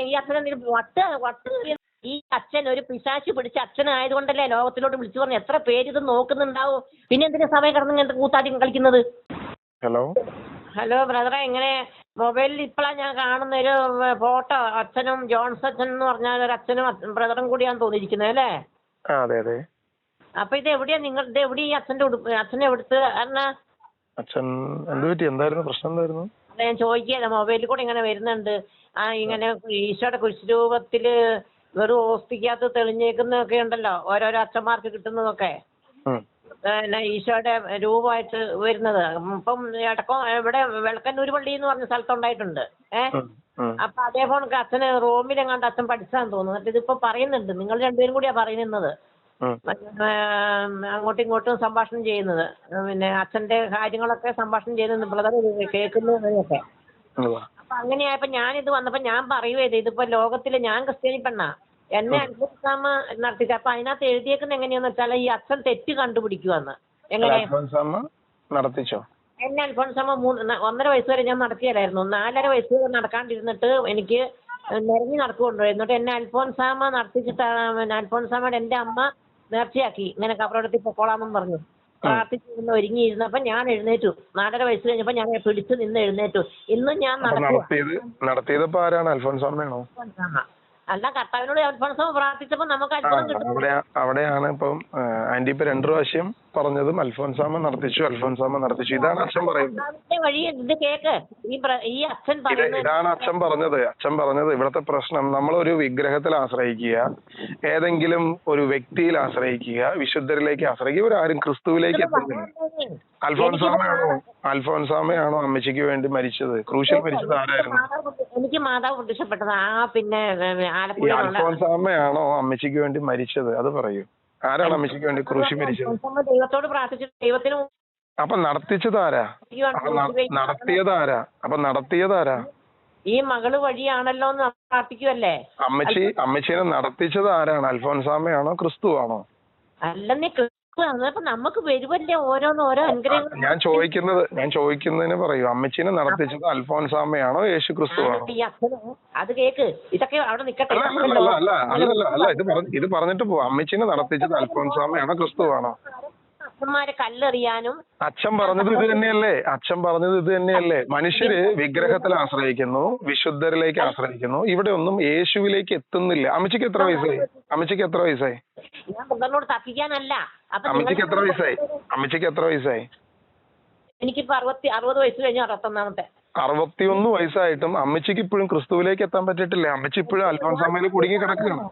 ഈ അച്ഛൻ വട്ട് ഈ അച്ഛൻ ഒരു പിശാച് പിടിച്ച അച്ഛനായതുകൊണ്ടല്ലേ ലോകത്തിലോട്ട് വിളിച്ചു പറഞ്ഞ എത്ര പേര് ഇത് നോക്കുന്നുണ്ടാവും. പിന്നെ എന്തിനാ സമയം കിടന്ന് ഇങ്ങനത്തെ കൂത്താടി കളിക്കുന്നത്? ഹലോ ബ്രദറെ, ഇങ്ങനെ മൊബൈലിൽ ഇപ്പോഴാണ് ഞാൻ കാണുന്ന ഒരു ഫോട്ടോ. അച്ഛനും ജോൺസ് അച്ഛൻ എന്ന് പറഞ്ഞാൽ ഒരു അച്ഛനും ബ്രദറും കൂടിയാന്ന് തോന്നിയിരിക്കുന്നത് അല്ലേ? അതെ അതെ. അപ്പൊ ഇത് എവിടെയാ ഇത് എവിടെയാ ഈ അച്ഛനെ എവിടുത്ത് അച്ഛൻ എന്ത് പറ്റി? എന്തായിരുന്നു പ്രശ്നം? എന്തായിരുന്നു? അതെ, ഞാൻ ചോദിക്കുകയല്ല, മൊബൈലിൽ കൂടെ ഇങ്ങനെ വരുന്നുണ്ട്. ഇങ്ങനെ ഈശോയുടെ കുരിശുരൂപത്തില് വെറും ഓസ്തിക്കകത്ത് തെളിഞ്ഞേക്കുന്നതൊക്കെ ഉണ്ടല്ലോ, ഓരോരോ അച്ഛന്മാർക്ക് കിട്ടുന്നതൊക്കെ. ഈശോയുടെ രൂപമായിട്ട് വരുന്നത് ഇപ്പം ഇടക്കോ ഇവിടെ വെളക്കന്നൂർ പള്ളി എന്ന് പറഞ്ഞ സ്ഥലത്തുണ്ടായിട്ടുണ്ട്. അപ്പൊ അതേപോലെ അച്ഛന് റോമിലെങ്ങാണ്ട് അച്ഛൻ പഠിച്ചാന്ന് തോന്നുന്നു. എന്നിട്ട് ഇതിപ്പോ പറയുന്നുണ്ട്, നിങ്ങൾ രണ്ടുപേരും കൂടിയാ പറയുന്നത്, അങ്ങോട്ടും ഇങ്ങോട്ടും സംഭാഷണം ചെയ്യുന്നത്. പിന്നെ അച്ഛന്റെ കാര്യങ്ങളൊക്കെ സംഭാഷണം ചെയ്യുന്നത് ബ്രദർ കേൾക്കുന്നതൊക്കെ. അപ്പൊ അങ്ങനെയായപ്പോ ഞാനിത് വന്നപ്പോ ഞാൻ പറയുവേ, ഇതിപ്പോ ലോകത്തില് ഞാൻ ക്രിസ്ത്യാനി പെണ്ണാ, എന്നെ അൽഫോൻസാമ നടത്തിച്ച. അപ്പൊ അതിനകത്ത് എഴുതിയേക്കുന്നത് എങ്ങനെയാന്ന് വെച്ചാൽ ഈ അച്ഛൻ തെറ്റ് കണ്ടുപിടിക്കുവന്ന്. എങ്ങനെ നടത്തിച്ചോ? എന്നെ അൽഫോൻസാമ 1.5 വയസ്സ് വരെ ഞാൻ നടത്തിയല്ലായിരുന്നു. 4.5 വയസ്സ് വരെ നടക്കാണ്ടിരുന്നിട്ട് എനിക്ക് നിറഞ്ഞു നടക്കുകൊണ്ടു. എന്നിട്ട് എന്നെ അൽഫോൻസാമ നടത്തിച്ചിട്ടാണ് അൽഫോൻസാമയുടെ എന്റെ അമ്മ നേർച്ചയാക്കി, ഇങ്ങനെ കബറടത്തിൽ പൊക്കോളാമെന്നും പറഞ്ഞു. പ്രാർത്ഥിച്ചിരുന്ന് ഒരുങ്ങിയിരുന്നപ്പോ ഞാൻ എഴുന്നേറ്റു. 4.5 വയസ്സ് കഴിഞ്ഞപ്പോ ഞാൻ പിടിച്ചു നിന്ന് എഴുന്നേറ്റു. ഇന്നും ഞാൻ നടത്തിയതപ്പോ ആരാണ്? അൽഫോൻസാമയാണോ? അല്ല, കർത്താവിനോട് അൽഫോൻസാമ പ്രാർത്ഥിച്ചപ്പോ നമുക്ക് അത്ഭുതം കിട്ടും. അവിടെയാണ് ഇപ്പം ആന്റി ഇപ്പൊ 2 പ്രാവശ്യം പറഞ്ഞതും അൽഫോൻസാമ നടത്തിച്ചു, അൽഫോൻസാമ നടത്തിച്ചു. ഇതാണ് അച്ഛൻ പറയുന്നത്. വഴി ഇത് കേക്ക്. ഈ അച്ഛൻ ഇതാണ് അച്ഛൻ പറഞ്ഞത്. അച്ഛൻ പറഞ്ഞത് ഇവിടുത്തെ പ്രശ്നം നമ്മളൊരു വിഗ്രഹത്തിൽ ആശ്രയിക്കുക, ഏതെങ്കിലും ഒരു വ്യക്തിയിൽ ആശ്രയിക്കുക, വിശുദ്ധരിലേക്ക് ആശ്രയിക്കുക, ഇവരാരും ക്രിസ്തുവിലേക്ക് എത്തുന്നില്ല. അൽഫോൻസാമയാണോ അമ്മച്ചിക്ക് വേണ്ടി മരിച്ചത്? ക്രൂശിൽ മരിച്ചത് ആരായിരുന്നു? എനിക്ക് മാതാവ് പ്രത്യക്ഷപ്പെട്ടത്. പിന്നെ അൽഫോൻസാമയാണോ അമ്മച്ചിക്ക് വേണ്ടി മരിച്ചത്? അത് പറയൂ. ആരാണ് അമ്മച്ചിക്ക് വേണ്ടി ക്രൂശിൽ മരിച്ചത്? ദൈവത്തോട് പ്രാർത്ഥിച്ചു. ദൈവത്തിന് അപ്പൊ നടത്തിച്ചതാരാ? നടത്തിയതാരാ? ഈ മകള് വഴിയാണല്ലോ എന്ന് പ്രാർത്ഥിക്കുവല്ലേ. അമ്മച്ചീനെ നടത്തിച്ചത് ആരാണ്? അൽഫോൻസാമയാണോ ക്രിസ്തുവാണോ? അല്ലെന്നേ, അപ്പൊ നമുക്ക് വരുമല്ലേ ഓരോ അനുഗ്രഹങ്ങൾ. ഞാൻ ചോദിക്കുന്നതിന് പറയൂ, അമ്മച്ചീനെ നടത്തിച്ചത് അൽഫോൻസാമയാണോ യേശു ക്രിസ്തുവാണോ? അത് കേക്ക്. ഇതൊക്കെ അവിടെ നിക്കട്ടെ. അല്ല, ഇത് പറഞ്ഞിട്ട് പോവാ. അമ്മച്ചീനെ നടത്തിച്ചത് അൽഫോൻസാമയാണോ ക്രിസ്തുവാണോ? അച്ഛന്മാരെ കല്ലെറിയാനും അച്ഛൻ പറഞ്ഞത് ഇത് തന്നെയല്ലേ? മനുഷ്യര് വിഗ്രഹത്തിൽ ആശ്രയിക്കുന്നു, വിശുദ്ധരിലേക്ക് ആശ്രയിക്കുന്നു, ഇവിടെ ഒന്നും യേശുവിലേക്ക് എത്തുന്നില്ല. അമ്മച്ചിക്ക് എത്ര വയസ്സായി? ഞാൻ ബ്രദറിനോട് തർക്കിക്കാനല്ല. അമ്മച്ചിക്ക് എത്ര വയസ്സായി? എനിക്കിപ്പോ 60 വയസ്സ് കഴിഞ്ഞു. 61 വയസ്സായിട്ടും അമ്മച്ചിക്ക് ഇപ്പോഴും ക്രിസ്തുവിലേക്ക് എത്താൻ പറ്റിയിട്ടില്ല. അമ്മച്ചി ഇപ്പോഴും അൽഫോൻസാമയിൽ കുടുങ്ങി കിടക്കുകയാണ്.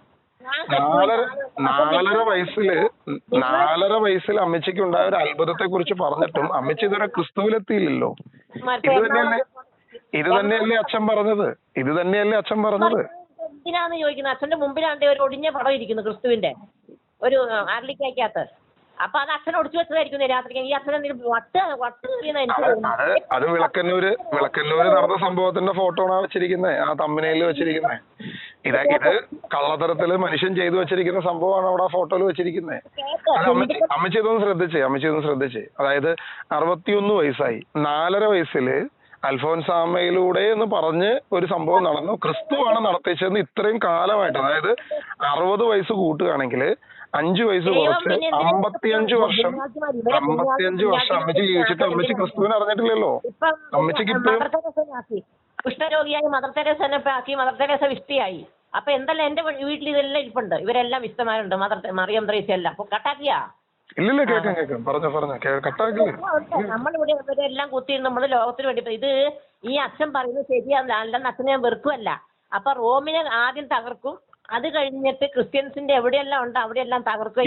4.5 വയസ്സിൽ അമ്മച്ചിക്ക് ഉണ്ടായ ഒരു അത്ഭുതത്തെ കുറിച്ച് പറഞ്ഞിട്ടും അമ്മച്ചി ഇതുവരെ ക്രിസ്തുവിലെത്തിയില്ലല്ലോ. ഇത് തന്നെയല്ലേ അച്ഛൻ പറഞ്ഞത്? എന്തിനാന്ന് ചോദിക്കുന്നത്? അച്ഛന്റെ മുമ്പിലാണ്ട് ഒരു ഒടിഞ്ഞ പടം ഇരിക്കുന്നു ക്രിസ്തുവിന്റെ, ഒരു ആർലിക്കകത്ത്. അപ്പൊ അത് അച്ഛൻ ഒടിച്ചു വെച്ചതായിരിക്കും രാത്രി. ഈ അച്ഛൻ അത് വിളക്കന്നൂര് നടന്ന സംഭവത്തിന്റെ ഫോട്ടോ ആണ് വെച്ചിരിക്കുന്നത്, ആ തമ്പനയില് വെച്ചിരിക്കുന്നത്. ഇത് കള്ളത്തരത്തില് മനുഷ്യൻ ചെയ്തു വെച്ചിരിക്കുന്ന സംഭവമാണ് അവിടെ ഫോട്ടോയിൽ വെച്ചിരിക്കുന്നത്. അമ്മച്ചി ഇതൊന്ന് ശ്രദ്ധിച്ചേ. അതായത് 61 വയസ്സായി, 4.5 വയസ്സില് അൽഫോൻസാമയിലൂടെ എന്ന് പറഞ്ഞ് ഒരു സംഭവം നടന്നു. ക്രിസ്തുവാണ് നടത്തിച്ചതെന്ന് ഇത്രയും കാലമായിട്ട്, അതായത് 60 വയസ്സ് കൂട്ടുകയാണെങ്കിൽ 5 വയസ്സ് കുറച്ച് 55 വർഷം അമ്മച്ചി ജീവിച്ചിട്ട് അമ്മച്ചി ക്രിസ്തുവിനെ അറിഞ്ഞിട്ടില്ലല്ലോ. അമ്മച്ചിക്ക് കുഷ്ഠരോഗിയായി മദർ തെരേസനെ ആക്കി, മദർ തെരേസ വിശുദ്ധിയായി. അപ്പൊ എന്തെല്ലാം എന്റെ വീട്ടിൽ ഇതെല്ലാം ഇരിപ്പുണ്ട്. ഇവരെല്ലാം വിശുദ്ധമാരുണ്ട്. മറിയം ത്രേസ്യ എല്ലാം കട്ടാക്കിയാ. ഇല്ലില്ല, കേൾക്കാം. പറഞ്ഞോ. നമ്മളിവിടെ ഇവരെല്ലാം കുത്തിയിരുന്ന് നമ്മള് ലോകത്തിന് വേണ്ടി. ഇത് ഈ അച്ഛൻ പറയുന്നത് ശരിയാവില്ല. അല്ലെന്ന് അച്ഛനെ ഞാൻ വെറുക്കുമല്ല. അപ്പൊ റോമിനെ ആദ്യം തകർക്കും, അത് കഴിഞ്ഞിട്ട് ക്രിസ്ത്യൻസിന്റെ എവിടെയെല്ലാം ഉണ്ട് അവിടെയെല്ലാം തകർക്കും.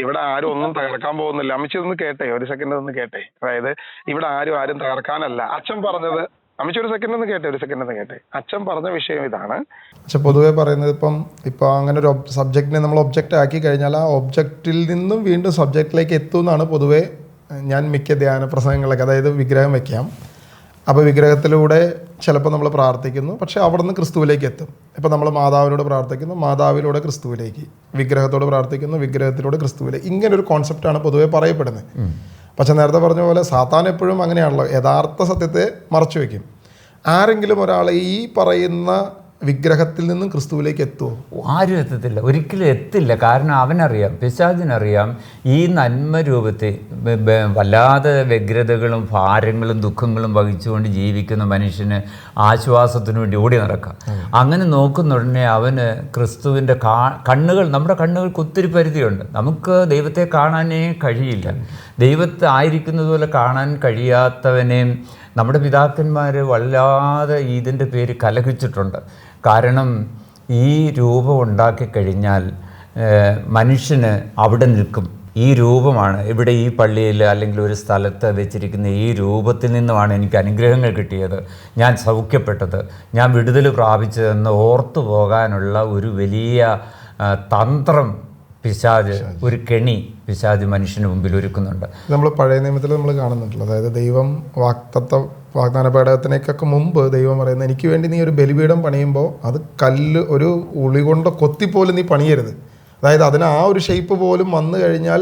ഇവിടെ ആരും ഒന്നും തകർക്കാൻ പോകുന്നില്ല. അമ്മച്ചി ഒന്ന് കേട്ടെ, ഒരു സെക്കൻഡ് ഒന്ന് കേട്ടെ. അതായത് ഇവിടെ ആരും തകർക്കാനല്ല അച്ഛൻ പറഞ്ഞത്. അമ്മച്ചി ഒരു സെക്കൻഡ് ഒന്ന് കേട്ടെ. അച്ഛൻ പറഞ്ഞ വിഷയം ഇതാണ്. പക്ഷെ പൊതുവെ പറയുന്നത് ഇപ്പം അങ്ങനെ ഒരു സബ്ജക്റ്റിനെ നമ്മൾ ഒബ്ജക്റ്റ് ആക്കി കഴിഞ്ഞാൽ ആ ഒബ്ജക്റ്റിൽ നിന്നും വീണ്ടും സബ്ജക്റ്റിലേക്ക് എത്തുമെന്നാണ് പൊതുവെ ഞാൻ മിക്ക ധ്യാന പ്രസംഗങ്ങളൊക്കെ. അതായത് വിഗ്രഹം വയ്ക്കാം, അപ്പോൾ വിഗ്രഹത്തിലൂടെ ചിലപ്പോൾ നമ്മൾ പ്രാർത്ഥിക്കുന്നു, പക്ഷേ അവിടെ നിന്ന് ക്രിസ്തുവിലേക്ക് എത്തും. ഇപ്പോൾ നമ്മൾ മാതാവിനോട് പ്രാർത്ഥിക്കുന്നു, മാതാവിലൂടെ ക്രിസ്തുവിലേക്ക്, വിഗ്രഹത്തോട് പ്രാർത്ഥിക്കുന്നു, വിഗ്രഹത്തിലൂടെ ക്രിസ്തുവിലേക്ക്. ഇങ്ങനൊരു കോൺസെപ്റ്റാണ് പൊതുവെ പറയപ്പെടുന്നത്. പക്ഷെ നേരത്തെ പറഞ്ഞ പോലെ സാത്താൻ എപ്പോഴും അങ്ങനെയാണല്ലോ, യഥാർത്ഥ സത്യത്തെ മറച്ചു വയ്ക്കും. ആരെങ്കിലും ഒരാൾ ഈ പറയുന്ന വിഗ്രഹത്തിൽ നിന്നും ക്രിസ്തുവിലേക്ക് എത്തുമോ? ആരും എത്തത്തില്ല, ഒരിക്കലും എത്തില്ല. കാരണം അവനറിയാം, പിശാചിനറിയാം ഈ നന്മ രൂപത്തെ വല്ലാതെ വ്യഗ്രതകളും ഭാരങ്ങളും ദുഃഖങ്ങളും വഹിച്ചുകൊണ്ട് ജീവിക്കുന്ന മനുഷ്യന് ആശ്വാസത്തിന് വേണ്ടി ഓടി നടക്കാം. അങ്ങനെ നോക്കുന്ന ഉടനെ അവന് ക്രിസ്തുവിൻ്റെ കണ്ണുകൾ, നമ്മുടെ കണ്ണുകൾക്ക് ഒത്തിരി പരിധിയുണ്ട്. നമുക്ക് ദൈവത്തെ കാണാനേ കഴിയില്ല. ദൈവത്തെ ആയിരിക്കുന്നത് പോലെ കാണാൻ കഴിയാത്തവനെയും നമ്മുടെ പിതാക്കന്മാർ വല്ലാതെ ഇതിൻ്റെ പേര് കലഹിച്ചിട്ടുണ്ട്. കാരണം ഈ രൂപം ഉണ്ടാക്കി കഴിഞ്ഞാൽ മനുഷ്യന് അവിടെ നിൽക്കും. ഈ രൂപമാണ് ഇവിടെ ഈ പള്ളിയിൽ അല്ലെങ്കിൽ ഒരു സ്ഥലത്ത് വെച്ചിരിക്കുന്ന ഈ രൂപത്തിൽ നിന്നുമാണ് എനിക്ക് അനുഗ്രഹങ്ങൾ കിട്ടിയത്, ഞാൻ സൗഖ്യപ്പെട്ടത്, ഞാൻ വിടുതൽ പ്രാപിച്ചതെന്ന് ഓർത്തു പോകാനുള്ള ഒരു വലിയ തന്ത്രം പിശാച്, ഒരു കെണി പിശാച് മനുഷ്യന് മുമ്പിൽ ഒരുക്കുന്നുണ്ട്. നമ്മൾ പഴയ നിയമത്തിൽ നമ്മൾ കാണുന്നുണ്ടല്ലോ, അതായത് ദൈവം വാഗ്ദാന പേടകത്തിനേക്കൊക്കെ മുമ്പ് ദൈവം പറയുന്നത്, എനിക്ക് വേണ്ടി നീ ഒരു ബലിപീഠം പണിയുമ്പോൾ അത് കല്ല് ഒരു ഉളി കൊണ്ട് കൊത്തിപ്പോലും നീ പണിയരുത്. അതായത് അതിന് ആ ഒരു ഷേപ്പ് പോലും വന്നു കഴിഞ്ഞാൽ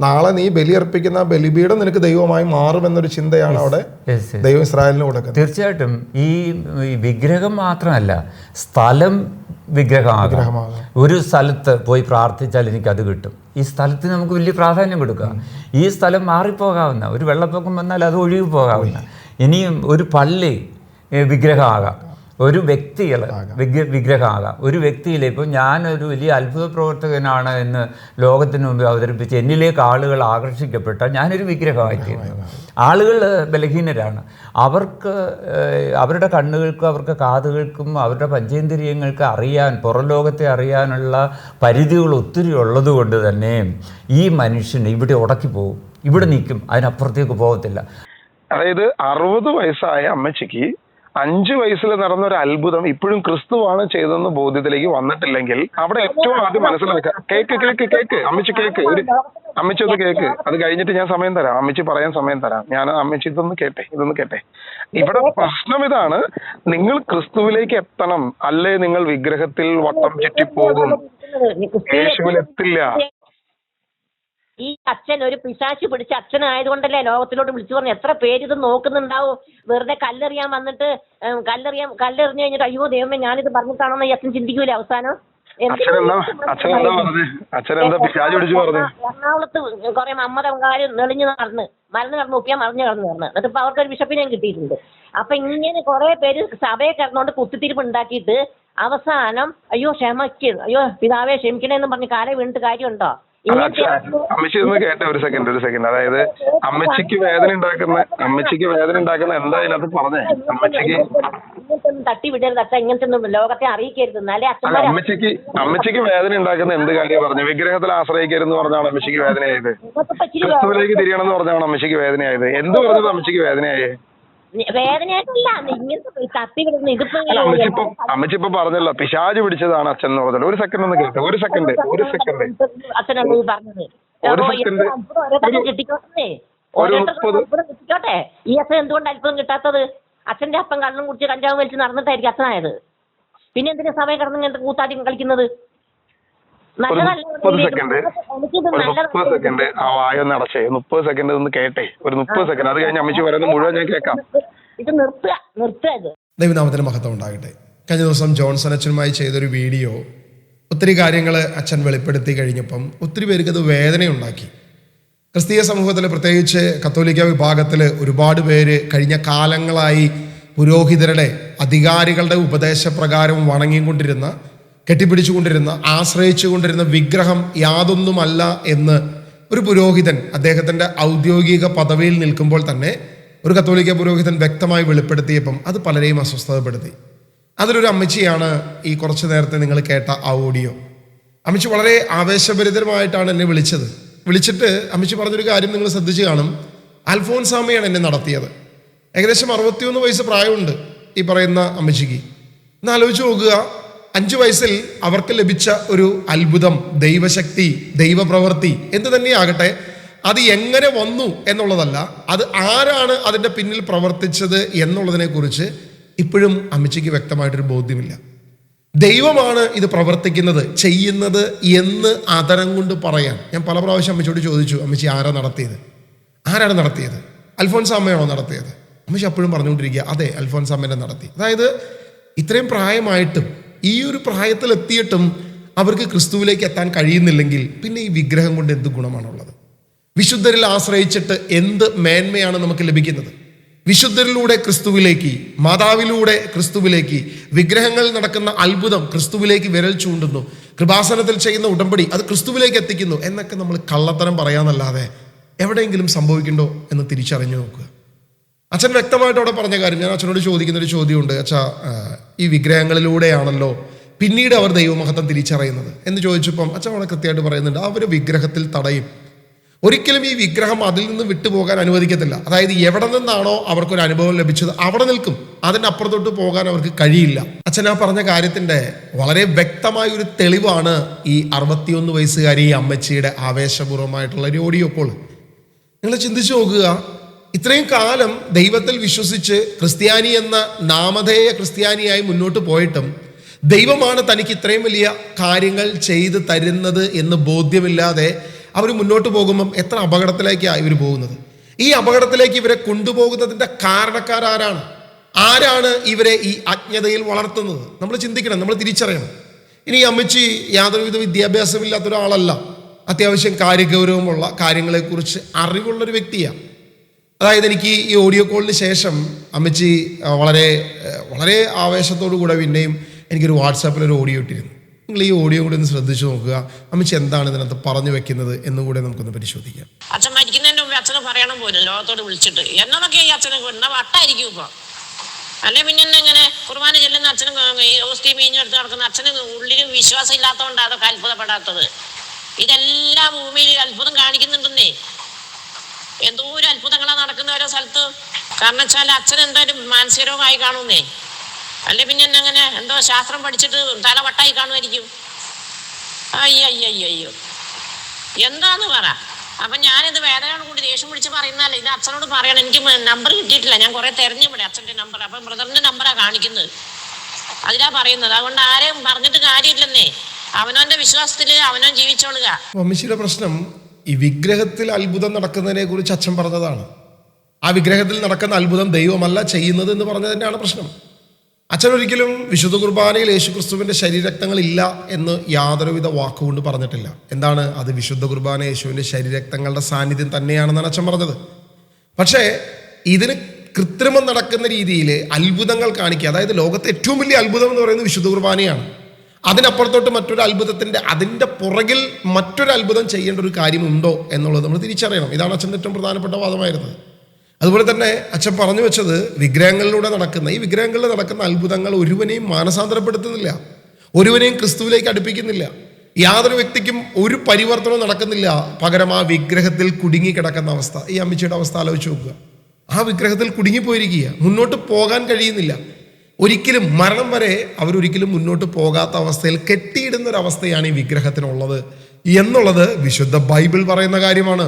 നാളെ നീ ബലിയർപ്പിക്കുന്ന ബലിപീഠം നിനക്ക് ദൈവമായി മാറുമെന്നൊരു ചിന്തയാണ് അവിടെ ദൈവം ഇസ്രായേലിന് കൊടുക്കുന്നത്. തീർച്ചയായിട്ടും ഈ വിഗ്രഹം മാത്രമല്ല, സ്ഥലം വിഗ്രഹമാകാം. ഒരു സ്ഥലത്ത് പോയി പ്രാർത്ഥിച്ചാൽ എനിക്കത് കിട്ടും. ഈ സ്ഥലത്തിന് നമുക്ക് വലിയ പ്രാധാന്യം കൊടുക്കുക. ഈ സ്ഥലം മാറിപ്പോകാവുന്ന, ഒരു വെള്ളപ്പൊക്കം വന്നാൽ അത് ഒഴുകി പോകാവുന്ന, ഇനിയും ഒരു പള്ളി വിഗ്രഹമാകാം, ഒരു വ്യക്തികൾ വിഗ്രഹമാകാം. ഒരു വ്യക്തിയിൽ ഇപ്പോൾ ഞാനൊരു വലിയ അത്ഭുത പ്രവർത്തകനാണ് എന്ന് ലോകത്തിന് മുമ്പ് അവതരിപ്പിച്ച് എന്നിലേക്ക് ആളുകൾ ആകർഷിക്കപ്പെട്ട ഞാനൊരു വിഗ്രഹമായിത്തീരുന്നു. ആളുകൾ ബലഹീനരാണ്. അവർക്ക് അവരുടെ കണ്ണുകൾക്കും അവർക്ക് കാതുകൾക്കും അവരുടെ പഞ്ചേന്ദ്രിയങ്ങൾക്ക് അറിയാൻ, പുറം ലോകത്തെ അറിയാനുള്ള പരിധികൾ ഒത്തിരി ഉള്ളതുകൊണ്ട് തന്നെ ഈ മനുഷ്യന് ഇവിടെ ഉടക്കിപ്പോകും, ഇവിടെ നിൽക്കും, അതിനപ്പുറത്തേക്ക് പോകത്തില്ല. അതായത് 60 വയസ്സായ അമ്മച്ചിക്ക് 5 വയസ്സിൽ നടന്ന ഒരു അത്ഭുതം ഇപ്പോഴും ക്രിസ്തുവാണ് ചെയ്തതെന്ന് ബോധ്യത്തിലേക്ക് വന്നിട്ടില്ലെങ്കിൽ അവിടെ ഏറ്റവും ആദ്യം മനസ്സിലാക്കുക, കേക്ക് അമ്മച്ചി കേക്ക്, അമ്മച്ചി ഒന്ന് കേക്ക്, അത് കഴിഞ്ഞിട്ട് ഞാൻ സമയം തരാം, അമ്മച്ചി പറയാൻ സമയം തരാം. ഞാൻ അമ്മച്ചി ഇതൊന്ന് കേട്ടെ. ഇവിടെ പ്രശ്നം ഇതാണ്, നിങ്ങൾ ക്രിസ്തുവിലേക്ക് എത്തണം, അല്ലേ നിങ്ങൾ വിഗ്രഹത്തിൽ വട്ടം ചുറ്റിപ്പോകും, യേശുവിൽ എത്തില്ല. ഈ അച്ഛൻ ഒരു പിശാച് പിടിച്ച അച്ഛനായതുകൊണ്ടല്ലേ ലോകത്തിലോട്ട് വിളിച്ചു പറഞ്ഞു. എത്ര പേര് ഇത് നോക്കുന്നുണ്ടാവും. വെറുതെ കല്ലെറിയാൻ വന്നിട്ട് കല്ലെറിഞ്ഞു കഴിഞ്ഞിട്ട് അയ്യോ ദൈവമേ ഞാനിത് പറഞ്ഞിട്ടാണോന്ന് ഈ അച്ഛൻ ചിന്തിക്കൂലേ അവസാനം? എറണാകുളത്ത് കുറെ മമ്മതംകാര് നെളിഞ്ഞു മറന്നു ഒപ്പിയാ മറിഞ്ഞു നടന്നു. എന്നിട്ട് ഇപ്പൊ അവർക്കൊരു ബിഷപ്പിനെയും കിട്ടിയിട്ടുണ്ട്. അപ്പൊ ഇങ്ങനെ കുറെ പേര് സഭയെ കിടന്നുകൊണ്ട് കുത്തിത്തിരിപ്പ് ഉണ്ടാക്കിയിട്ട് അവസാനം അയ്യോ പിതാവേ ക്ഷമിക്കണേന്ന് പറഞ്ഞ് കാലേ വീണിട്ട് കാര്യമുണ്ടോ? അമ്മച്ചി ഒന്ന് കേട്ടെ ഒരു സെക്കൻഡ്. അതായത് അമ്മച്ചിക്ക് വേദന ഉണ്ടാക്കുന്ന എന്താ ഇതിനകത്ത് പറഞ്ഞേ? തട്ടി വിടരുത് അച്ഛൻ, ഇങ്ങനത്തെ ഒന്നും ലോകത്തെ അറിയിക്കരുത്. എന്നാലേ അമ്മച്ചിക്ക് വേദന ഉണ്ടാക്കുന്ന എന്ത് കാര്യം പറഞ്ഞു? വിഗ്രഹത്തിൽ ആശ്രയിക്കരുതെന്ന് പറഞ്ഞാണ് അമ്മച്ചിക്ക് വേദനയായത്. ക്രിസ്തുവിലേക്ക് തിരിയണമെന്ന് പറഞ്ഞാണ് അമ്മച്ചിക്ക് വേദനയായത്. എന്ത് പറഞ്ഞത് അമ്മച്ചിക്ക് വേദനയായേ? വേദനയായിട്ടല്ല, ഇങ്ങനത്തെ തട്ടി വിടുന്നു. ഇതിപ്പോ അമ്മച്ചിപ്പോ പറഞ്ഞല്ലോ പിശാച് പിടിച്ചതാണ് അച്ഛൻ എന്ന് പറഞ്ഞല്ലോ. ഒരു സെക്കൻഡ് ഒന്ന് കേട്ടെ, ഒരു സെക്കൻഡ് അച്ഛനല്ലേ പറഞ്ഞത്? കിട്ടിക്കോട്ടെ, കിട്ടിക്കോട്ടെ. ഈ അച്ഛൻ എന്തുകൊണ്ട് അത്ഭുതം കിട്ടാത്തത്? അച്ഛന്റെ അപ്പം കള്ളും കുടിച്ച് കഞ്ചാവ് വലിച്ച് നടന്നിട്ടായിരിക്കും അച്ഛനായത്. പിന്നെ എന്തിനാ സമയം കിടന്ന് ഇങ്ങനത്തെ കൂത്താടി കളിക്കുന്നത്? 30 സെക്കൻഡ് ആ വായൊന്ന് അടച്ചേ, 30 സെക്കൻഡ് ഒന്ന് കേട്ടെ, ഒരു 30 സെക്കൻഡ്. അത് കഴിഞ്ഞ് അമ്മച്ചി പറയുന്നത് മുഴുവൻ ഞാൻ കേൾക്കാം. ഇത് നിർത്തുക. ദൈവനാമത്തിന് മഹത്വം ഉണ്ടാകട്ടെ. കഴിഞ്ഞ ദിവസം ജോൺസൺ അച്ഛനുമായി ചെയ്തൊരു വീഡിയോ ഒത്തിരി കാര്യങ്ങൾ അച്ഛൻ വെളിപ്പെടുത്തി കഴിഞ്ഞപ്പം ഒത്തിരി പേർക്ക് അത് വേദനയുണ്ടാക്കി. ക്രിസ്തീയ സമൂഹത്തിൽ പ്രത്യേകിച്ച് കത്തോലിക്ക വിഭാഗത്തിൽ ഒരുപാട് പേര് കഴിഞ്ഞ കാലങ്ങളായി പുരോഹിതരുടെ അധികാരികളുടെ ഉപദേശപ്രകാരം വണങ്ങിക്കൊണ്ടിരുന്ന, കെട്ടിപ്പിടിച്ചുകൊണ്ടിരുന്ന, ആശ്രയിച്ചുകൊണ്ടിരുന്ന വിഗ്രഹം യാതൊന്നുമല്ല എന്ന് ഒരു പുരോഹിതൻ അദ്ദേഹത്തിൻ്റെ ഔദ്യോഗിക പദവിയിൽ നിൽക്കുമ്പോൾ തന്നെ ഒരു കത്തോലിക്ക പുരോഹിതൻ വ്യക്തമായി വെളിപ്പെടുത്തിയപ്പം അത് പലരെയും അസ്വസ്ഥതപ്പെടുത്തി. അതിലൊരു അമ്മച്ചിയാണ് ഈ കുറച്ച് നേരത്തെ നിങ്ങൾ കേട്ട ആ ഓഡിയോ. അമ്മച്ചി വളരെ ആവേശഭരിതമായിട്ടാണ് എന്നെ വിളിച്ചിട്ട് അമ്മച്ചി പറഞ്ഞൊരു കാര്യം നിങ്ങൾ ശ്രദ്ധിച്ച് കാണും. അൽഫോൻസാമയാണ് എന്നെ നടത്തിയത്. ഏകദേശം 61 വയസ്സ് പ്രായമുണ്ട് ഈ പറയുന്ന അമ്മച്ചിക്ക്. ഒന്ന് ആലോചിച്ച് നോക്കുക, 5 വയസ്സിൽ അവർക്ക് ലഭിച്ച ഒരു അത്ഭുതം, ദൈവശക്തി, ദൈവപ്രവൃത്തി എന്ത് തന്നെയാകട്ടെ, അത് എങ്ങനെ വന്നു എന്നുള്ളതല്ല, അത് ആരാണ് അതിൻ്റെ പിന്നിൽ പ്രവർത്തിച്ചത് എന്നുള്ളതിനെ കുറിച്ച് ഇപ്പോഴും അമ്മച്ചിക്ക് വ്യക്തമായിട്ടൊരു ബോധ്യമില്ല. ദൈവമാണ് ഇത് പ്രവർത്തിക്കുന്നത്, ചെയ്യുന്നത് എന്ന് ആദരം കൊണ്ട് പറയാൻ ഞാൻ പല പ്രാവശ്യം അമ്മച്ചിയോട് ചോദിച്ചു, അമ്മച്ചി ആരാണ് നടത്തിയത്? അൽഫോൻസാമ്മയാണോ നടത്തിയത്? അമ്മച്ചി അപ്പോഴും പറഞ്ഞുകൊണ്ടിരിക്കുക, അതെ അൽഫോൻസാമ്മേനെ നടത്തി. അതായത് ഇത്രയും പ്രായമായിട്ടും ഈ ഒരു പ്രായത്തിലെത്തിയിട്ടും അവർക്ക് ക്രിസ്തുവിലേക്ക് എത്താൻ കഴിയുന്നില്ലെങ്കിൽ പിന്നെ ഈ വിഗ്രഹം കൊണ്ട് എന്ത് ഗുണമാണുള്ളത്? വിശുദ്ധരിൽ ആശ്രയിച്ചിട്ട് എന്ത് മേന്മയാണ് നമുക്ക് ലഭിക്കുന്നത്? വിശുദ്ധരിലൂടെ ക്രിസ്തുവിലേക്ക്, മാതാവിലൂടെ ക്രിസ്തുവിലേക്ക്, വിഗ്രഹങ്ങളിൽ നടക്കുന്ന അത്ഭുതം ക്രിസ്തുവിലേക്ക് വിരൽ ചൂണ്ടുന്നു, കൃപാസനത്തിൽ ചെയ്യുന്ന ഉടമ്പടി അത് ക്രിസ്തുവിലേക്ക് എത്തിക്കുന്നു എന്നൊക്കെ നമ്മൾ കള്ളത്തരം പറയാന്നല്ലാതെ എവിടെയെങ്കിലും സംഭവിക്കണ്ടോ എന്ന് തിരിച്ചറിഞ്ഞു നോക്കുക. അച്ഛൻ വ്യക്തമായിട്ട് അവിടെ പറഞ്ഞ കാര്യം, ഞാൻ അച്ഛനോട് ചോദിക്കുന്ന ഒരു ചോദ്യമുണ്ട്. അച്ഛാ, ഈ വിഗ്രഹങ്ങളിലൂടെയാണല്ലോ പിന്നീട് അവർ ദൈവമഹത്വം തിരിച്ചറിയുന്നത് എന്ന് ചോദിച്ചപ്പം അച്ഛൻ അവിടെ കൃത്യമായിട്ട് പറയുന്നുണ്ട്, അവർ വിഗ്രഹത്തിൽ തടയും. ഒരിക്കലും ഈ വിഗ്രഹം അതിൽ നിന്ന് വിട്ടുപോകാൻ അനുവദിക്കത്തില്ല. അതായത് എവിടെ നിന്നാണോ അവർക്കൊരു അനുഭവം ലഭിച്ചത് അവിടെ നിൽക്കും, അതിനപ്പുറത്തോട്ട് പോകാൻ അവർക്ക് കഴിയില്ല. അച്ഛൻ ആ പറഞ്ഞ കാര്യത്തിന്റെ വളരെ വ്യക്തമായ ഒരു തെളിവാണ് ഈ 61 വയസ്സുകാരി ഈ അമ്മച്ചിയുടെ ആവേശപൂർവ്വമായിട്ടുള്ള ഒരു ഓഡിയോ കോൾ. നിങ്ങൾ ചിന്തിച്ചു നോക്കുക, ഇത്രയും കാലം ദൈവത്തിൽ വിശ്വസിച്ച് ക്രിസ്ത്യാനി എന്ന നാമധേയ ക്രിസ്ത്യാനിയായി മുന്നോട്ട് പോയിട്ടും ദൈവമാണ് തനിക്ക് ഇത്രയും വലിയ കാര്യങ്ങൾ ചെയ്ത് തരുന്നത് എന്ന് ബോധ്യമില്ലാതെ അവർ മുന്നോട്ട് പോകുമ്പം എത്ര അപകടത്തിലേക്കാണ് ഇവർ പോകുന്നത്. ഈ അപകടത്തിലേക്ക് ഇവരെ കൊണ്ടുപോകുന്നതിൻ്റെ കാരണക്കാരാരാണ്? ആരാണ് ഇവരെ ഈ അജ്ഞതയിൽ വളർത്തുന്നത്? നമ്മൾ ചിന്തിക്കണം, നമ്മൾ തിരിച്ചറിയണം. ഇനി ഈ അമ്മച്ചി യാതൊരുവിധ വിദ്യാഭ്യാസമില്ലാത്ത ഒരാളല്ല, അത്യാവശ്യം കാര്യഗൗരവമുള്ള കാര്യങ്ങളെക്കുറിച്ച് അറിവുള്ളൊരു വ്യക്തിയാണ്. അതായത് എനിക്ക് ഈ ഓഡിയോ കോളിന് ശേഷം അമ്മച്ചി വളരെ വളരെ ആവേശത്തോടു കൂടെ പിന്നെയും എനിക്കൊരു വാട്സാപ്പിലൊരു ഓഡിയോ ഇട്ടിരുന്നു. നിങ്ങൾ ഈ ഓഡിയോ കൂടി ഒന്ന് ശ്രദ്ധിച്ചു നോക്കുക, അമ്മച്ചി എന്താണ് ഇതിനകത്ത് പറഞ്ഞു വെക്കുന്നത് എന്നും കൂടെ നമുക്കൊന്ന് പരിശോധിക്കാം. അച്ഛൻ മരിക്കുന്നതിന് മുമ്പ് അച്ഛന് പറയണം പോലും ലോകത്തോട് വിളിച്ചിട്ട്, എന്നതൊക്കെ ഈ അച്ഛനെ എന്നാ വട്ടായിരിക്കും ഇപ്പൊ. അല്ലെ പിന്നെ എങ്ങനെ കുർബാന ചെല്ലുന്ന അച്ഛനും ഓസ്തി മീഞ്ഞെടുത്ത് നടക്കുന്ന അച്ഛന് ഉള്ളിൽ വിശ്വാസം ഇല്ലാത്തതുകൊണ്ടാണ് അതൊക്കെ അത്ഭുതപ്പെടാത്തത്. ഇതെല്ലാം ഭൂമിയിൽ അത്ഭുതം കാണിക്കുന്നുണ്ടെന്നേ, എന്തോ ഒരു അത്ഭുതങ്ങളാണ് നടക്കുന്ന ഓരോ സ്ഥലത്ത്. കാരണം വെച്ചാൽ അച്ഛൻ എന്തായാലും മാനസികരോഗമായി കാണുന്നേ, അല്ലെ പിന്നെ എങ്ങനെ എന്തോ ശാസ്ത്രം പഠിച്ചിട്ട് തല വട്ടായി കാണുമായിരിക്കും. അയ്യോ എന്താന്ന് പറ. അപ്പൊ ഞാനിത് വേദനയോട് കൂടി ദേഷ്യം പിടിച്ച് പറയുന്നതല്ല, ഇത് അച്ഛനോട് പറയണം. എനിക്ക് നമ്പർ കിട്ടിയിട്ടില്ല, ഞാൻ കുറെ തെരഞ്ഞുവിടെ അച്ഛൻ്റെ നമ്പർ. അപ്പൊ ബ്രദറിന്റെ നമ്പറാ കാണിക്കുന്നത്, അതിലാ പറയുന്നത്. അതുകൊണ്ട് ആരെയും പറഞ്ഞിട്ട് കാര്യമില്ലെന്നേ, അവനവന്റെ വിശ്വാസത്തില് അവനവൻ ജീവിച്ചോളുക. അമ്മച്ചിയുടെ പ്രശ്നം ഈ വിഗ്രഹത്തിൽ അത്ഭുതം നടക്കുന്നതിനെ കുറിച്ച് അച്ഛൻ പറഞ്ഞതാണ്. ആ വിഗ്രഹത്തിൽ നടക്കുന്ന അത്ഭുതം ദൈവമല്ല ചെയ്യുന്നത് എന്ന് പറഞ്ഞതിൻ്റെയാണ് പ്രശ്നം. അച്ഛൻ ഒരിക്കലും വിശുദ്ധ കുർബാനയിൽ യേശുക്രിസ്തുവിൻ്റെ ശരീരരക്തങ്ങൾ ഇല്ല എന്ന് യാതൊരുവിധ വാക്കുകൊണ്ട് പറഞ്ഞിട്ടില്ല. എന്താണ് അത്? വിശുദ്ധ കുർബാന യേശുവിൻ്റെ ശരീരരക്തങ്ങളുടെ സാന്നിധ്യം തന്നെയാണെന്നാണ് അച്ഛൻ പറഞ്ഞത്. പക്ഷേ ഇതിന് കൃത്രിമം നടക്കുന്ന രീതിയിൽ അത്ഭുതങ്ങൾ കാണിക്കുക, അതായത് ലോകത്തെ ഏറ്റവും വലിയ അത്ഭുതം എന്ന് പറയുന്നത് വിശുദ്ധ കുർബാനയാണ്. അതിനപ്പുറത്തോട്ട് മറ്റൊരു അത്ഭുതത്തിൻ്റെ അതിൻ്റെ പുറകിൽ മറ്റൊരു അത്ഭുതം ചെയ്യേണ്ട ഒരു കാര്യമുണ്ടോ എന്നുള്ളത് നമ്മൾ തിരിച്ചറിയണം. ഇതാണ് അച്ഛൻ്റെ ഏറ്റവും പ്രധാനപ്പെട്ട വാദമായിരുന്നത്. അതുപോലെ തന്നെ അച്ഛൻ പറഞ്ഞു വെച്ചത്, വിഗ്രഹങ്ങളിലൂടെ നടക്കുന്ന ഈ വിഗ്രഹങ്ങളിൽ നടക്കുന്ന അത്ഭുതങ്ങൾ ഒരുവനെയും മാനസാന്തരപ്പെടുത്തുന്നില്ല, ഒരുവനെയും ക്രിസ്തുവിലേക്ക് അടുപ്പിക്കുന്നില്ല. യാതൊരു വ്യക്തിക്കും ഒരു പരിവർത്തനവും നടക്കുന്നില്ല. പകരം ആ വിഗ്രഹത്തിൽ കുടുങ്ങിക്കിടക്കുന്ന അവസ്ഥ, ഈ അമ്മച്ചിയുടെ അവസ്ഥ ആലോചിച്ച് നോക്കുക. ആ വിഗ്രഹത്തിൽ കുടുങ്ങിപ്പോയിരിക്കുക, മുന്നോട്ട് പോകാൻ കഴിയുന്നില്ല. ഒരിക്കലും മരണം വരെ അവരൊരിക്കലും മുന്നോട്ട് പോകാത്ത അവസ്ഥയിൽ കെട്ടിയിടുന്നൊരവസ്ഥയാണ് ഈ വിഗ്രഹത്തിനുള്ളത് എന്നുള്ളത് വിശുദ്ധ ബൈബിൾ പറയുന്ന കാര്യമാണ്.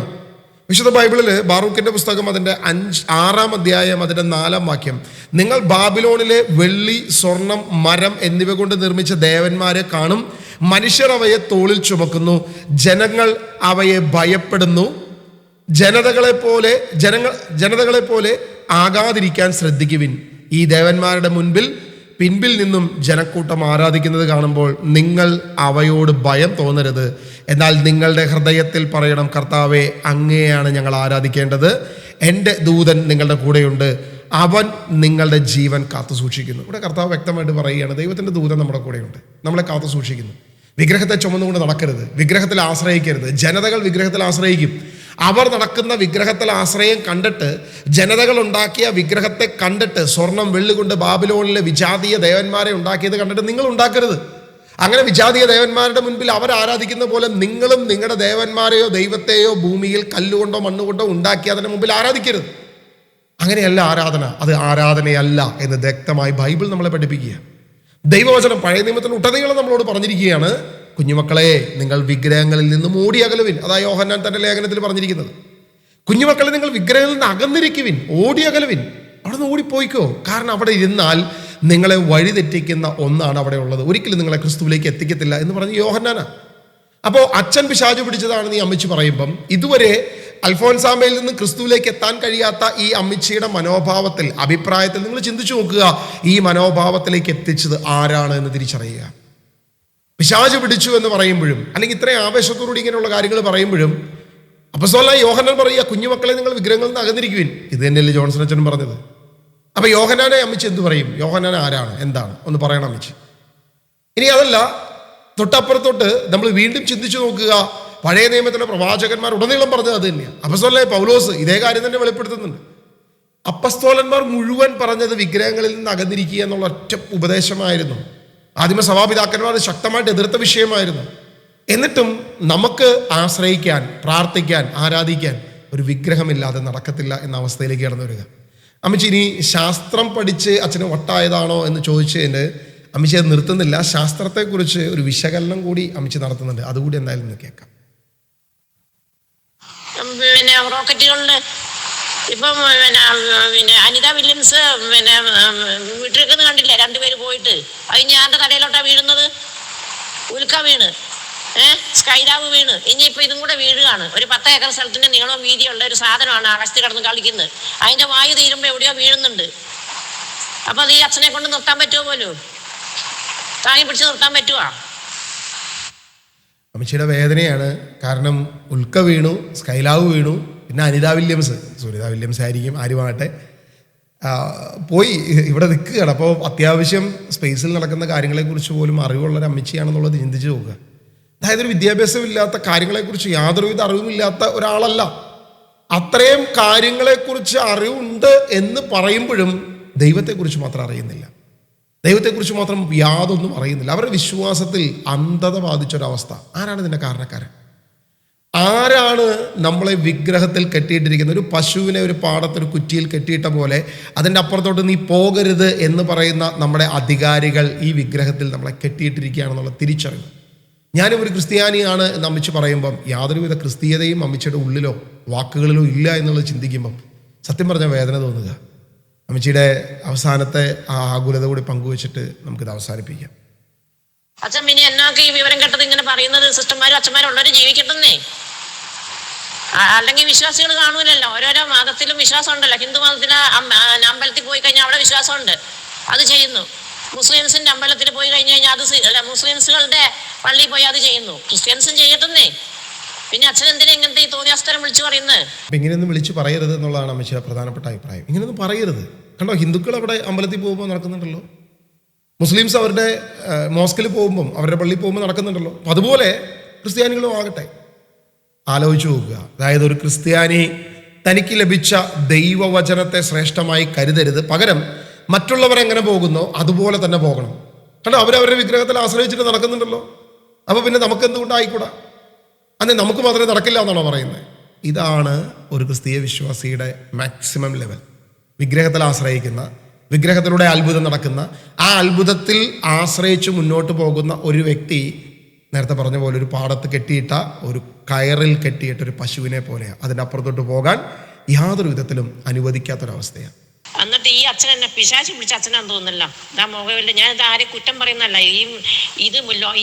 വിശുദ്ധ ബൈബിളിൽ ബാറൂക്കിന്റെ പുസ്തകം അതിൻ്റെ 6-ാം അധ്യായം അതിൻ്റെ 4-ാം വാക്യം, നിങ്ങൾ ബാബിലോണിലെ വെള്ളി, സ്വർണം, മരം എന്നിവ കൊണ്ട് നിർമ്മിച്ച ദേവന്മാരെ കാണും, മനുഷ്യർ അവയെ തോളിൽ ചുമക്കുന്നു, ജനങ്ങൾ അവയെ ഭയപ്പെടുന്നു, ജനതകളെ പോലെ ആകാതിരിക്കാൻ ശ്രദ്ധിക്കുവിൻ. ഈ ദേവന്മാരുടെ പിൻപിൽ നിന്നും ജനക്കൂട്ടം ആരാധിക്കുന്നത് കാണുമ്പോൾ നിങ്ങൾ അവയോട് ഭയം തോന്നരുത്. എന്നാൽ നിങ്ങളുടെ ഹൃദയത്തിൽ പറയണം, കർത്താവെ, അങ്ങയെയാണ് ഞങ്ങൾ ആരാധിക്കേണ്ടത്. എൻ്റെ ദൂതൻ നിങ്ങളുടെ കൂടെയുണ്ട്, അവൻ നിങ്ങളുടെ ജീവൻ കാത്തു സൂക്ഷിക്കുന്നു. ഇവിടെ കർത്താവ് വ്യക്തമായിട്ട് പറയുകയാണ്, ദൈവത്തിൻ്റെ ദൂതൻ നമ്മുടെ കൂടെയുണ്ട്, നമ്മളെ കാത്തു സൂക്ഷിക്കുന്നു. വിഗ്രഹത്തെ ചുമന്നുകൊണ്ട് നടക്കരുത്, വിഗ്രഹത്തിൽ ആശ്രയിക്കരുത്. ജനതകൾ വിഗ്രഹത്തിൽ ആശ്രയിക്കും. അവർ നടക്കുന്ന വിഗ്രഹത്തിൽ ആശ്രയം കണ്ടിട്ട്, ജനതകൾ ഉണ്ടാക്കിയ വിഗ്രഹത്തെ കണ്ടിട്ട്, സ്വർണം വെള്ളി കൊണ്ട് ബാബിലോണിലെ വിജാതീയ ദേവന്മാരെ ഉണ്ടാക്കിയത് കണ്ടിട്ട് നിങ്ങൾ ഉണ്ടാക്കരുത്. അങ്ങനെ വിജാതീയ ദേവന്മാരുടെ മുൻപിൽ അവർ ആരാധിക്കുന്ന പോലെ നിങ്ങളും നിങ്ങളുടെ ദേവന്മാരെയോ ദൈവത്തെയോ ഭൂമിയിൽ കല്ലുകൊണ്ടോ മണ്ണുകൊണ്ടോ ഉണ്ടാക്കി അതിന് മുമ്പിൽ ആരാധിക്കരുത്. അങ്ങനെയല്ല ആരാധന, അത് ആരാധനയല്ല എന്ന് വ്യക്തമായി ബൈബിൾ നമ്മളെ പഠിപ്പിക്കുക. ദൈവവചനം പഴയ നിയമത്തിൽ ഉടനീളം നമ്മളോട് പറഞ്ഞിരിക്കുകയാണ്, കുഞ്ഞുമക്കളെ, നിങ്ങൾ വിഗ്രഹങ്ങളിൽ നിന്നും ഓടി അകലുവിൻ. അതാ യോഹന്നാൻ തന്റെ ലേഖനത്തിൽ പറഞ്ഞിരിക്കുന്നത്. കുഞ്ഞുമക്കളെ, നിങ്ങൾ വിഗ്രഹങ്ങളിൽ നിന്ന് അകന്നിരിക്കുവിൻ, ഓടി അകലുവിൻ. അവിടെ നിന്ന് ഓടിപ്പോയിക്കോ. കാരണം അവിടെ ഇരുന്നാൽ നിങ്ങളെ വഴിതെറ്റിക്കുന്ന ഒന്നാണ് അവിടെ ഉള്ളത്, ഒരിക്കലും നിങ്ങളെ ക്രിസ്തുവിലേക്ക് എത്തിക്കത്തില്ല എന്ന് പറഞ്ഞ് യോഹന്നാനാ. അപ്പോൾ അച്ഛൻ പിശാചു പിടിച്ചതാണെന്ന് ഈ അമ്മച്ചി പറയുമ്പം ഇതുവരെ അൽഫോൻസാമയിൽ നിന്ന് ക്രിസ്തുവിലേക്ക് എത്താൻ കഴിയാത്ത ഈ അമ്മച്ചിയുടെ മനോഭാവത്തിൽ, അഭിപ്രായത്തിൽ നിങ്ങൾ ചിന്തിച്ചു നോക്കുക, ഈ മനോഭാവത്തിലേക്ക് എത്തിച്ചത് ആരാണ് എന്ന് തിരിച്ചറിയുക. പിശാച് പിടിച്ചു എന്ന് പറയുമ്പോഴും, അല്ലെങ്കിൽ ഇത്രയും ആവേശത്തോടുകൂടി ഇങ്ങനെയുള്ള കാര്യങ്ങൾ പറയുമ്പോഴും അപ്പോസ്തലനായ യോഹന്നാൻ പറയുക, കുഞ്ഞുമക്കളെ നിങ്ങൾ വിഗ്രഹങ്ങളിൽ നിന്ന് അകന്നിരിക്കുവിൻ. ഇത് തന്നെയല്ലേ ജോൺസൺ അച്ഛനും പറഞ്ഞത്. അപ്പൊ യോഹന്നാനെ അമ്മച്ചി എന്ത് പറയും? യോഹന്നാൻ ആരാണ്, എന്താണ് ഒന്ന് പറയണം അമ്മച്ചി. ഇനി അതല്ല, തൊട്ടപ്പുറത്തോട്ട് നമ്മൾ വീണ്ടും ചിന്തിച്ചു നോക്കുക, പഴയ നിയമത്തിലെ പ്രവാചകന്മാർ ഉടനീളം പറഞ്ഞത് അത് തന്നെയാണ്. അപ്പോസ്തലനായ പൗലോസ് ഇതേ കാര്യം തന്നെ വെളിപ്പെടുത്തുന്നുണ്ട്. അപ്പസ്തോലന്മാർ മുഴുവൻ പറഞ്ഞത് വിഗ്രഹങ്ങളിൽ നിന്ന് അകന്നിരിക്കുക എന്നുള്ള ഒറ്റ ഉപദേശമായിരുന്നു. ആദിമ സഭാപിതാക്കന്മാർ ശക്തമായിട്ട് എതിർത്ത വിഷയമായിരുന്നു. എന്നിട്ടും നമുക്ക് ആശ്രയിക്കാൻ, പ്രാർത്ഥിക്കാൻ, ആരാധിക്കാൻ ഒരു വിഗ്രഹമില്ലാതെ നടക്കത്തില്ല എന്ന അവസ്ഥയിലേക്ക് കടന്നു വരിക. അമ്മച്ചി ഇനി ശാസ്ത്രം പഠിച്ച് അച്ഛന് വട്ടായതാണോ എന്ന് ചോദിച്ചതിന് അമ്മച്ചി അത് നിർത്തുന്നില്ല. ശാസ്ത്രത്തെക്കുറിച്ച് ഒരു വിശകലനം കൂടി അമ്മച്ചി നടത്തുന്നുണ്ട്. അതുകൂടി എന്തായാലും ഒന്ന് കേൾക്കാം. പിന്നെ റോക്കറ്റുകളില് ഇപ്പം പിന്നെ അനിത വില്യംസ് വീട്ടിലേക്കൊന്നും കണ്ടില്ലേ, രണ്ടുപേര് പോയിട്ട് അത് ഞാൻ്റെ തലയിലോട്ടാ വീഴുന്നത്. ഉൽക്ക വീണ്, സ്കൈലാവ് വീണ്, ഇനിയിപ്പോ ഇതും കൂടെ വീഴുകയാണ്. ഒരു 10 ഏക്കർ സ്ഥലത്തിന്റെ നീളവും വീതിയുള്ള ഒരു സാധനമാണ് ആകാശത്ത് കിടന്ന് കളിക്കുന്നത്. അതിന്റെ വായു തീരുമ്പോ എവിടെയോ വീഴുന്നുണ്ട്. അപ്പൊ അത് ഈ അച്ഛനെ കൊണ്ട് നിർത്താൻ പറ്റുമോ? പോലും താങ്ങി പിടിച്ച് നിർത്താൻ പറ്റുവാ? അമ്മച്ചിയുടെ വേദനയാണ്. കാരണം ഉൽക്ക വീണു, സ്കൈലാവ് വീണു, പിന്നെ സുനിത വില്യംസ് ആയിരിക്കും, ആരുമാകട്ടെ, പോയി ഇവിടെ നിൽക്കുകയാണ്. അപ്പോൾ അത്യാവശ്യം സ്പേസിൽ നടക്കുന്ന കാര്യങ്ങളെക്കുറിച്ച് പോലും അറിവുള്ളൊരു അമ്മച്ചിയാണെന്നുള്ളത് ചിന്തിച്ച് നോക്കുക. അതായത് ഒരു വിദ്യാഭ്യാസമില്ലാത്ത, കാര്യങ്ങളെക്കുറിച്ച് യാതൊരുവിധ അറിവുമില്ലാത്ത ഒരാളല്ല. അത്രയും കാര്യങ്ങളെക്കുറിച്ച് അറിവുണ്ട് എന്ന് പറയുമ്പോഴും ദൈവത്തെക്കുറിച്ച് മാത്രം അറിയുന്നില്ല, ദൈവത്തെക്കുറിച്ച് മാത്രം യാതൊന്നും അറിയുന്നില്ല. അവരുടെ വിശ്വാസത്തിൽ അന്ധത ബാധിച്ചൊരവസ്ഥ. ആരാണ് ഇതിൻ്റെ കാരണക്കാരൻ? ആരാണ് നമ്മളെ വിഗ്രഹത്തിൽ കെട്ടിയിട്ടിരിക്കുന്നത്? ഒരു പശുവിനെ ഒരു പാടത്തൊരു കുറ്റിയിൽ കെട്ടിയിട്ട പോലെ അതിൻ്റെ അപ്പുറത്തോട്ട് നീ പോകരുത് എന്ന് പറയുന്ന നമ്മുടെ അധികാരികൾ ഈ വിഗ്രഹത്തിൽ നമ്മളെ കെട്ടിയിട്ടിരിക്കുകയാണെന്നുള്ള തിരിച്ചറിവ്. ഞാനും ഒരു ക്രിസ്ത്യാനിയാണ് എന്ന് അമ്മച്ചി പറയുമ്പം യാതൊരുവിധ ക്രിസ്തീയതയും അമ്മച്ചിയുടെ ഉള്ളിലോ വാക്കുകളിലോ ഇല്ല എന്നുള്ളത് ചിന്തിക്കുമ്പം സത്യം പറഞ്ഞ വേദന തോന്നുക. അമ്മച്ചിയുടെ അവസാനത്തെ ആ ആകുലത കൂടി പങ്കുവെച്ചിട്ട് നമുക്കിത് അവസാനിപ്പിക്കാം. അച്ഛൻ പിന്നെ എന്നൊക്കെ ഈ വിവരം കേട്ടത് ഇങ്ങനെ പറയുന്നത് സിസ്റ്റർമാരും അച്ഛന്മാരും ഉള്ളവർ ജീവിക്കട്ടെന്നേ. അല്ലെങ്കിൽ വിശ്വാസികൾ കാണൂലല്ലോ. ഓരോരോ മതത്തിലും വിശ്വാസം ഉണ്ടല്ലോ. ഹിന്ദു മതത്തിലെ അമ്പലത്തിൽ പോയി കഴിഞ്ഞാൽ അവിടെ വിശ്വാസമുണ്ട്, അത് ചെയ്യുന്നു. മുസ്ലിംസിന്റെ അമ്പലത്തിൽ പോയി കഴിഞ്ഞ് കഴിഞ്ഞാൽ അത് മുസ്ലിംസുകളുടെ പള്ളിയിൽ പോയി അത് ചെയ്യുന്നു. ക്രിസ്ത്യൻസും ചെയ്യട്ടെന്നേ. പിന്നെ അച്ഛൻ എന്തിനാ ഇങ്ങനത്തെ ഈ തോന്നിയാസ്തരം വിളിച്ചു പറയുന്നത്? ഇങ്ങനെയൊന്നും വിളിച്ചു പറയരുത് എന്നുള്ളതാണ് അമ്മച്ചിയുടെ പ്രധാനപ്പെട്ട അഭിപ്രായം. ഇങ്ങനെയൊന്നും പറയരുത്. കണ്ടോ, ഹിന്ദുക്കൾ അവിടെ അമ്പലത്തിൽ പോകുമ്പോൾ നടക്കുന്നുണ്ടല്ലോ, മുസ്ലിംസ് അവരുടെ മോസ്കിൽ പോകുമ്പം, അവരുടെ പള്ളിയിൽ പോകുമ്പോൾ നടക്കുന്നുണ്ടല്ലോ. അതുപോലെ ക്രിസ്ത്യാനികളും ആകട്ടെ. ആലോചിച്ച് നോക്കുക. അതായത് ഒരു ക്രിസ്ത്യാനി തനിക്ക് ലഭിച്ച ദൈവവചനത്തെ ശ്രേഷ്ഠമായി കരുതരുത്, പകരം മറ്റുള്ളവരെങ്ങനെ പോകുന്നോ അതുപോലെ തന്നെ പോകണം. കണ്ടോ, അവരവരുടെ വിഗ്രഹത്തിൽ ആശ്രയിച്ചിട്ട് നടക്കുന്നുണ്ടല്ലോ. അപ്പോൾ പിന്നെ നമുക്ക് എന്തുകൊണ്ടായിക്കൂടാ? അതെ, നമുക്ക് മാത്രമേ നടക്കില്ല എന്നാണോ പറയുന്നത്? ഇതാണ് ഒരു ക്രിസ്തീയ വിശ്വാസിയുടെ മാക്സിമം ലെവൽ. വിഗ്രഹത്തിൽ ആശ്രയിക്കുന്ന, വിഗ്രഹത്തിലൂടെ അത്ഭുതം നടക്കുന്ന, ആ അത്ഭുതത്തിൽ ആശ്രയിച്ച് മുന്നോട്ട് പോകുന്ന ഒരു വ്യക്തി നേരത്തെ പറഞ്ഞ പോലെ ഒരു പാടത്ത് കെട്ടിയിട്ട, ഒരു കയറിൽ കെട്ടിയിട്ട ഒരു പശുവിനെ പോലെയാണ്. അതിൻ്റെ അപ്പുറത്തോട്ട് പോകാൻ യാതൊരു വിധത്തിലും അനുവദിക്കാത്തൊരവസ്ഥയാണ്. എന്നിട്ട് ഈ അച്ഛൻ എന്നെ പിശാച് പിടിച്ച അച്ഛനാന്ന് തോന്നുന്നല്ലോ. ഇതാ മുഖമില്ല. ഞാനിത് ആരെ കുറ്റം പറയുന്നല്ല.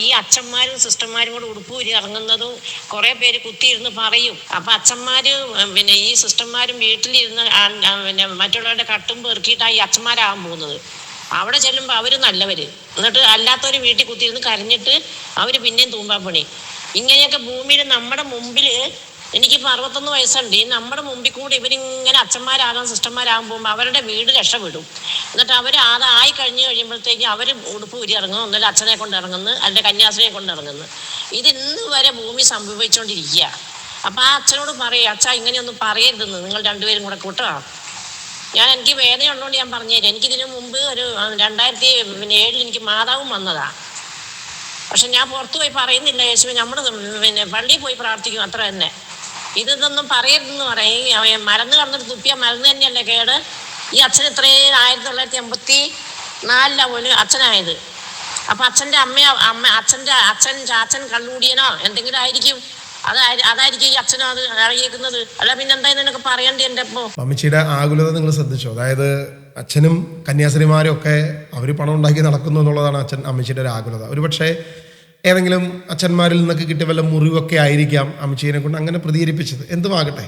ഈ അച്ഛന്മാരും സിസ്റ്റർമാരും കൂടെ ഉടുപ്പൂരി ഇറങ്ങുന്നതും കുറെ പേര് കുത്തിയിരുന്ന് പറയും. അപ്പൊ അച്ഛന്മാര് പിന്നെ ഈ സിസ്റ്റർമാരും വീട്ടിലിരുന്ന് പിന്നെ മറ്റുള്ളവരുടെ കട്ടും പെറുക്കിയിട്ടാണ് ഈ അച്ഛന്മാരാകാൻ പോകുന്നത്. അവിടെ ചെല്ലുമ്പോൾ അവര് നല്ലവര്, എന്നിട്ട് അല്ലാത്തവര് വീട്ടിൽ കുത്തിയിരുന്ന് കരഞ്ഞിട്ട് അവര് പിന്നെയും തൂമ്പാപ്പണി. ഇങ്ങനെയൊക്കെ ഭൂമിയിൽ നമ്മുടെ മുമ്പില്, എനിക്കിപ്പോൾ 61 വയസ്സുണ്ട്, ഈ നമ്മുടെ മുമ്പിൽ കൂടെ ഇവരിങ്ങനെ അച്ഛന്മാരാകാൻ സിസ്റ്റർമാരാകാൻ പോകുമ്പോൾ അവരുടെ വീട് രക്ഷപ്പെടും. എന്നിട്ട് അവർ അതായി കഴിയുമ്പോഴത്തേക്ക് അവർ ഉടുപ്പ് ഊരി ഇറങ്ങുന്നു, ഒന്നല്ല അച്ഛനെ കൊണ്ട് ഇറങ്ങുന്നു, അല്ലെങ്കിൽ കന്യാസ്ത്രീയെ കൊണ്ട് ഇറങ്ങുന്നു. ഇത് ഇന്ന് വരെ ഭൂമി സംഭവിച്ചുകൊണ്ടിരിക്കുക. അപ്പം ആ അച്ഛനോട് പറയുക, അച്ഛാ ഇങ്ങനെയൊന്നും പറയരുതെന്ന്, നിങ്ങൾ രണ്ടുപേരും കൂടെ കൂട്ടോ. എനിക്ക് വേദനയുള്ളതുകൊണ്ട് ഞാൻ പറഞ്ഞുതരാം. എനിക്കിതിനു മുമ്പ് ഒരു 2007 എനിക്ക് മാതാവും വന്നതാ. പക്ഷെ ഞാൻ പുറത്തു പോയി പറയുന്നില്ല. യേശുവേ, നമ്മുടെ പിന്നെ പള്ളിയിൽ പോയി പ്രാർത്ഥിക്കും, അത്ര തന്നെ. ഇതൊന്നും പറയരുതെന്ന് പറയും. മരുന്ന് കടന്നിട്ട് തുപ്പിയ മരുന്ന് തന്നെയല്ലേ കേട്. ഈ അച്ഛൻ ഇത്രയും 1984 പോലും അച്ഛനായത്. അപ്പൊ അച്ഛൻ്റെ അച്ഛൻ കള്ളുകൂടിയനോ എന്തെങ്കിലും ആയിരിക്കും. അതായിരിക്കും ഈ അച്ഛനും അത് അറിയിക്കുന്നത്. അല്ല പിന്നെ എന്തായാലും നിനക്ക് പറയണ്ടേ എൻ്റെ അപ്പോ. അമ്മച്ചിയുടെ ആകുലത നിങ്ങൾ ശ്രദ്ധിച്ചോ? അതായത് അച്ഛനും കന്യാസ്ത്രീമാരും ഒക്കെ അവർ പണം ഉണ്ടാക്കി നടക്കുന്നു എന്നുള്ളതാണ് അമ്മച്ചിയുടെ ഒരു ആകുലത. ഒരു പക്ഷേ ഏതെങ്കിലും അച്ഛന്മാരിൽ നിന്നൊക്കെ കിട്ടിയ വല്ല മുറിവൊക്കെ ആയിരിക്കാം അമ്മച്ചീനെ കൊണ്ട് അങ്ങനെ പ്രതികരിപ്പിച്ചത്. എന്തുമാകട്ടെ,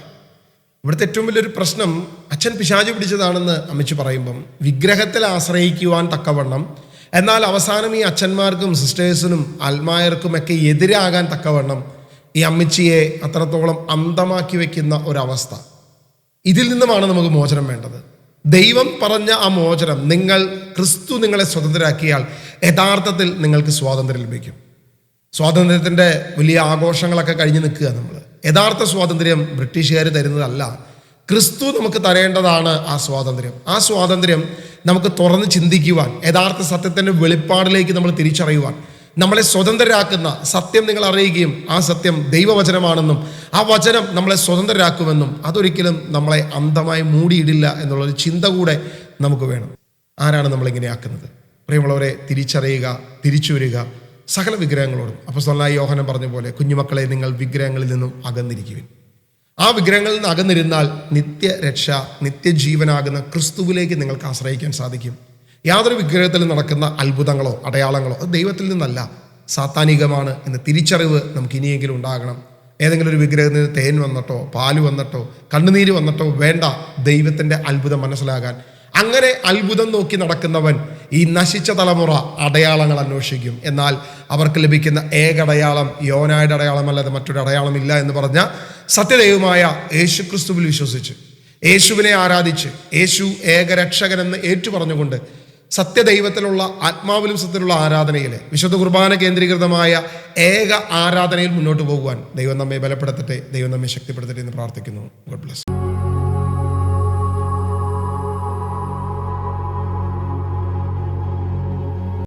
ഇവിടുത്തെ ഏറ്റവും വലിയൊരു പ്രശ്നം അച്ഛൻ പിശാച് പിടിച്ചതാണെന്ന് അമ്മച്ചി പറയുമ്പം വിഗ്രഹത്തിൽ ആശ്രയിക്കുവാൻ തക്കവണ്ണം, എന്നാൽ അവസാനം ഈ അച്ഛന്മാർക്കും സിസ്റ്റേഴ്സിനും അൽമായർക്കും ഒക്കെ എതിരാകാൻ തക്കവണ്ണം ഈ അമ്മച്ചിയെ അത്രത്തോളം അന്ധമാക്കി വെക്കുന്ന ഒരവസ്ഥ. ഇതിൽ നിന്നുമാണ് നമുക്ക് മോചനം വേണ്ടത്. ദൈവം പറഞ്ഞ ആ മോചനം, ക്രിസ്തു നിങ്ങളെ സ്വതന്ത്രരാക്കിയാൽ യഥാർത്ഥത്തിൽ നിങ്ങൾക്ക് സ്വാതന്ത്ര്യം ലഭിക്കും. സ്വാതന്ത്ര്യത്തിൻ്റെ വലിയ ആഘോഷങ്ങളൊക്കെ കഴിഞ്ഞ് നിൽക്കുക നമ്മൾ. യഥാർത്ഥ സ്വാതന്ത്ര്യം ബ്രിട്ടീഷുകാർ തരുന്നതല്ല, ക്രിസ്തു നമുക്ക് തരേണ്ടതാണ് ആ സ്വാതന്ത്ര്യം. ആ സ്വാതന്ത്ര്യം നമുക്ക് തുറന്ന് ചിന്തിക്കുവാൻ, യഥാർത്ഥ സത്യത്തിൻ്റെ വെളിപ്പാടിലേക്ക് നമ്മൾ തിരിച്ചറിയുവാൻ, നമ്മളെ സ്വതന്ത്രരാക്കുന്ന സത്യം നിങ്ങൾ അറിയുകയും ആ സത്യം ദൈവവചനമാണെന്നും ആ വചനം നമ്മളെ സ്വതന്ത്രരാക്കുമെന്നും അതൊരിക്കലും നമ്മളെ അന്ധമായി മൂടിയിടില്ല എന്നുള്ളൊരു ചിന്ത കൂടെ നമുക്ക് വേണം. ആരാണ് നമ്മളിങ്ങനെ ആക്കുന്നത്? പ്രിയമുള്ളവരെ, തിരിച്ചറിയുക, തിരിച്ചു വരിക സകല വിഗ്രഹങ്ങളോടും. അപ്പോസ്തലനായ യോഹന്നാൻ പറഞ്ഞ പോലെ, കുഞ്ഞുമക്കളെ നിങ്ങൾ വിഗ്രഹങ്ങളിൽ നിന്നും അകന്നിരിക്കുവിൻ. ആ വിഗ്രഹങ്ങളിൽ നിന്ന് അകന്നിരുന്നാൽ നിത്യരക്ഷ, നിത്യജീവനാകുന്ന ക്രിസ്തുവിലേക്ക് നിങ്ങൾക്ക് ആശ്രയിക്കാൻ സാധിക്കും. യാതൊരു വിഗ്രഹത്തിൽ നടക്കുന്ന അത്ഭുതങ്ങളോ അടയാളങ്ങളോ അത് ദൈവത്തിൽ നിന്നല്ല, സാത്താനികമാണ് എന്ന തിരിച്ചറിവ് നമുക്ക് ഇനിയെങ്കിലും ഉണ്ടാകണം. ഏതെങ്കിലും ഒരു വിഗ്രഹത്തിൽ നിന്ന് തേൻ വന്നിട്ടോ പാല് വന്നിട്ടോ കണ്ണുനീര് വന്നിട്ടോ വേണ്ട ദൈവത്തിൻ്റെ അത്ഭുതം മനസ്സിലാകാൻ. അങ്ങനെ അത്ഭുതം നോക്കി നടക്കുന്നവൻ ഈ നശിച്ച തലമുറ അടയാളങ്ങൾ അന്വേഷിക്കും. എന്നാൽ അവർക്ക് ലഭിക്കുന്ന ഏക അടയാളം യോനായുടെ അടയാളമല്ലാതെ മറ്റൊരു അടയാളമില്ല എന്ന് പറഞ്ഞ സത്യദൈവമായ യേശു ക്രിസ്തുവിൽ വിശ്വസിച്ച്, യേശുവിനെ ആരാധിച്ച്, യേശു ഏകരക്ഷകനെന്ന് ഏറ്റുപറഞ്ഞുകൊണ്ട് സത്യദൈവത്തിലുള്ള ആത്മാവിലും സത്യത്തിലുള്ള ആരാധനയിൽ, വിശുദ്ധ കുർബാന കേന്ദ്രീകൃതമായ ഏക ആരാധനയിൽ മുന്നോട്ട് പോകുവാൻ ദൈവം നമ്മെ ബലപ്പെടുത്തട്ടെ, ദൈവം നമ്മെ ശക്തിപ്പെടുത്തട്ടെ എന്ന് പ്രാർത്ഥിക്കുന്നു. God bless.